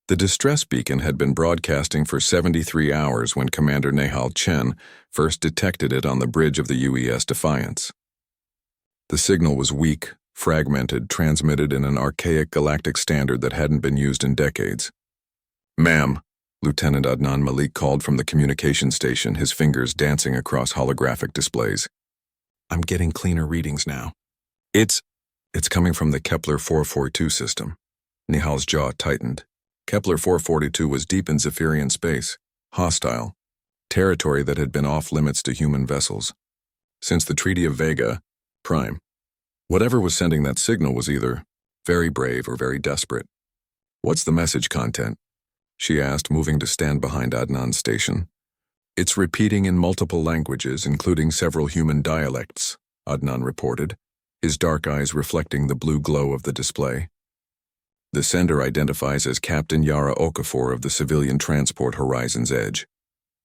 The distress beacon had been broadcasting for 73 hours when Commander Nehal Chen first detected it on the bridge of the UES Defiance. The signal was weak, fragmented, transmitted in an archaic galactic standard that hadn't been used in decades. "Ma'am," Lieutenant Adnan Malik called from the communication station, his fingers dancing across holographic displays. "I'm getting cleaner readings now." It's coming from the Kepler 442 system." Nihal's jaw tightened. Kepler 442 was deep in Zephyrian space, hostile, territory that had been off-limits to human vessels. Since the Treaty of Vega, Prime, whatever was sending that signal was either very brave or very desperate. "What's the message content?" she asked, moving to stand behind Adnan's station. "It's repeating in multiple languages, including several human dialects," Adnan reported, his dark eyes reflecting the blue glow of the display. The sender identifies as Captain Yara Okafor of the civilian transport Horizon's Edge.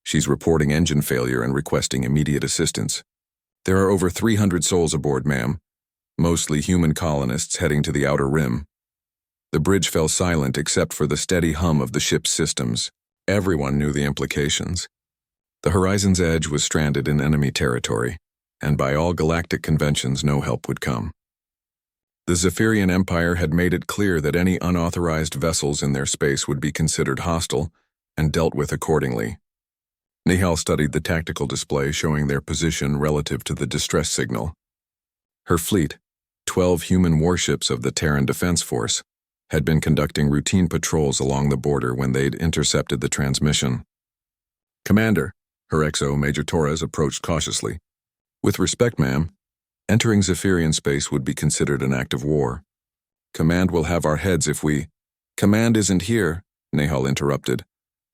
She's reporting engine failure and requesting immediate assistance. "There are over 300 souls aboard, ma'am, mostly human colonists heading to the Outer Rim." The bridge fell silent except for the steady hum of the ship's systems. Everyone knew the implications. The Horizon's Edge was stranded in enemy territory, and by all galactic conventions no help would come. The Zephyrian Empire had made it clear that any unauthorized vessels in their space would be considered hostile and dealt with accordingly. Nihal studied the tactical display showing their position relative to the distress signal. Her fleet, 12 human warships of the Terran Defense Force, had been conducting routine patrols along the border when they'd intercepted the transmission. "Commander," her XO Major Torres approached cautiously. "With respect, ma'am, entering Zephyrian space would be considered an act of war. Command will have our heads if we—" "Command isn't here," Nehal interrupted,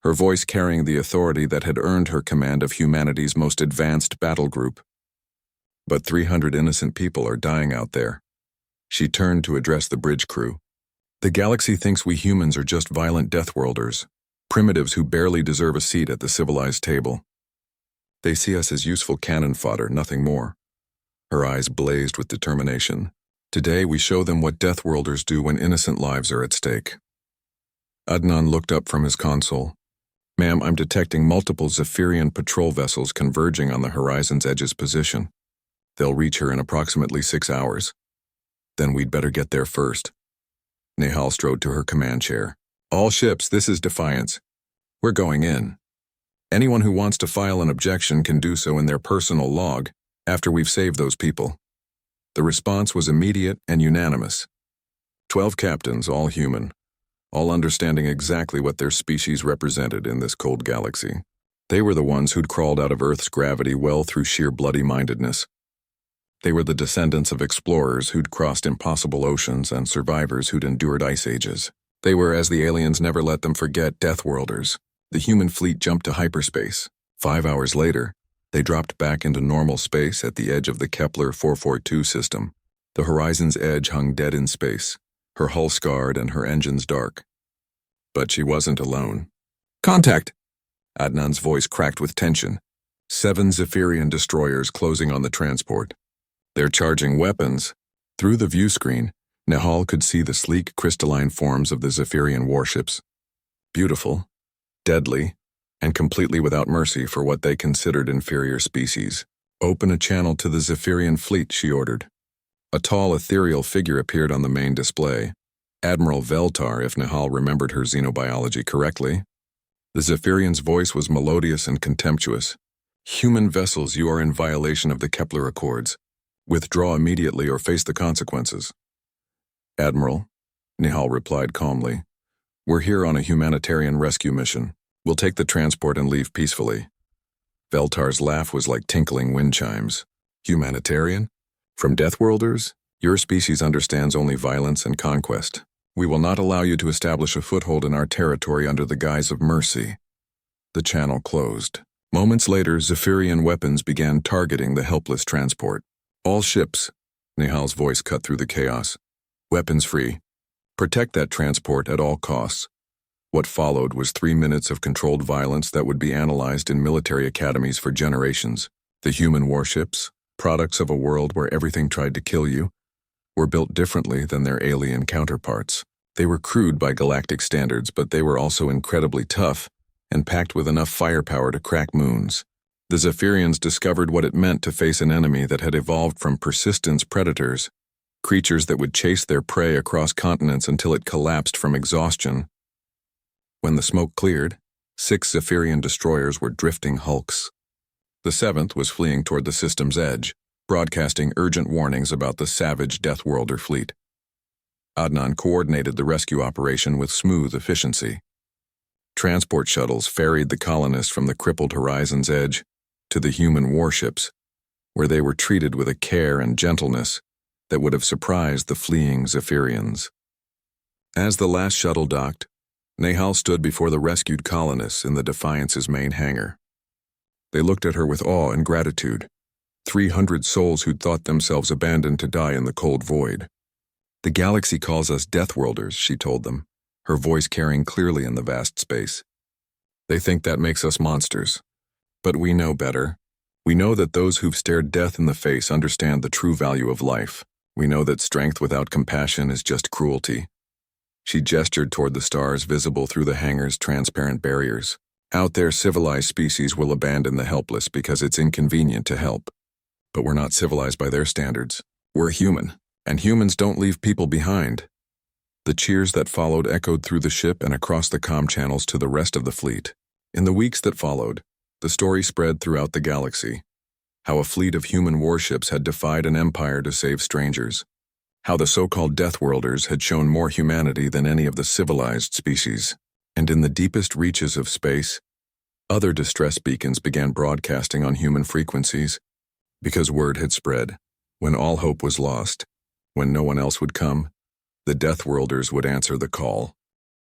her voice carrying the authority that had earned her command of humanity's most advanced battle group. "But 300 innocent people are dying out there." She turned to address the bridge crew. "The galaxy thinks we humans are just violent Deathworlders, primitives who barely deserve a seat at the civilized table. They see us as useful cannon fodder, nothing more." Her eyes blazed with determination. "Today we show them what Deathworlders do when innocent lives are at stake." Adnan looked up from his console. "Ma'am, I'm detecting multiple Zephyrian patrol vessels converging on the Horizon's Edge's position. They'll reach her in approximately 6 hours. Then we'd better get there first." Nehal strode to her command chair. "All ships, this is Defiance. We're going in. Anyone who wants to file an objection can do so in their personal log after we've saved those people." The response was immediate and unanimous. 12 captains, all human, all understanding exactly what their species represented in this cold galaxy. They were the ones who'd crawled out of Earth's gravity well through sheer bloody-mindedness. They were the descendants of explorers who'd crossed impossible oceans and survivors who'd endured ice ages. They were, as the aliens never let them forget, Deathworlders. The human fleet jumped to hyperspace. 5 hours later, they dropped back into normal space at the edge of the Kepler 442 system. The Horizon's Edge hung dead in space, her hull scarred and her engines dark. But she wasn't alone. "Contact!" Adnan's voice cracked with tension. 7 Zephyrian destroyers closing on the transport. "They're charging weapons." Through the view screen, Nehal could see the sleek crystalline forms of the Zephyrian warships. Beautiful, deadly, and completely without mercy for what they considered inferior species. "Open a channel to the Zephyrian fleet," she ordered. A tall, ethereal figure appeared on the main display. Admiral Veltar, if Nehal remembered her xenobiology correctly. The Zephyrian's voice was melodious and contemptuous. "Human vessels, you are in violation of the Kepler Accords. Withdraw immediately or face the consequences." "Admiral," Nehal replied calmly, "we're here on a humanitarian rescue mission. We'll take the transport and leave peacefully." Veltar's laugh was like tinkling wind chimes. "Humanitarian? From Deathworlders? Your species understands only violence and conquest. We will not allow you to establish a foothold in our territory under the guise of mercy." The channel closed. Moments later, Zephyrian weapons began targeting the helpless transport. "All ships," Nihal's voice cut through the chaos. "Weapons free. Protect that transport at all costs." What followed was 3 minutes of controlled violence that would be analyzed in military academies for generations. The human warships, products of a world where everything tried to kill you, were built differently than their alien counterparts. They were crude by galactic standards, but they were also incredibly tough and packed with enough firepower to crack moons. The Zephyrians discovered what it meant to face an enemy that had evolved from persistence predators, creatures that would chase their prey across continents until it collapsed from exhaustion. When the smoke cleared, 6 Zephyrian destroyers were drifting hulks. The 7th was fleeing toward the system's edge, broadcasting urgent warnings about the savage Deathworlder fleet. Adnan coordinated the rescue operation with smooth efficiency. Transport shuttles ferried the colonists from the crippled horizon's edge to the human warships, where they were treated with a care and gentleness that would have surprised the fleeing Zephyrians. As the last shuttle docked, Nehal stood before the rescued colonists in the Defiance's main hangar. They looked at her with awe and gratitude, 300 souls who'd thought themselves abandoned to die in the cold void. "The galaxy calls us Deathworlders," she told them, her voice carrying clearly in the vast space. "They think that makes us monsters. But we know better. We know that those who've stared death in the face understand the true value of life. We know that strength without compassion is just cruelty." She gestured toward the stars visible through the hangar's transparent barriers. "Out there, civilized species will abandon the helpless because it's inconvenient to help. But we're not civilized by their standards. We're human, and humans don't leave people behind." The cheers that followed echoed through the ship and across the comm channels to the rest of the fleet. In the weeks that followed, the story spread throughout the galaxy. How a fleet of human warships had defied an empire to save strangers. How the so-called Deathworlders had shown more humanity than any of the civilized species. And in the deepest reaches of space, other distress beacons began broadcasting on human frequencies, because word had spread. When all hope was lost, when no one else would come, the Deathworlders would answer the call.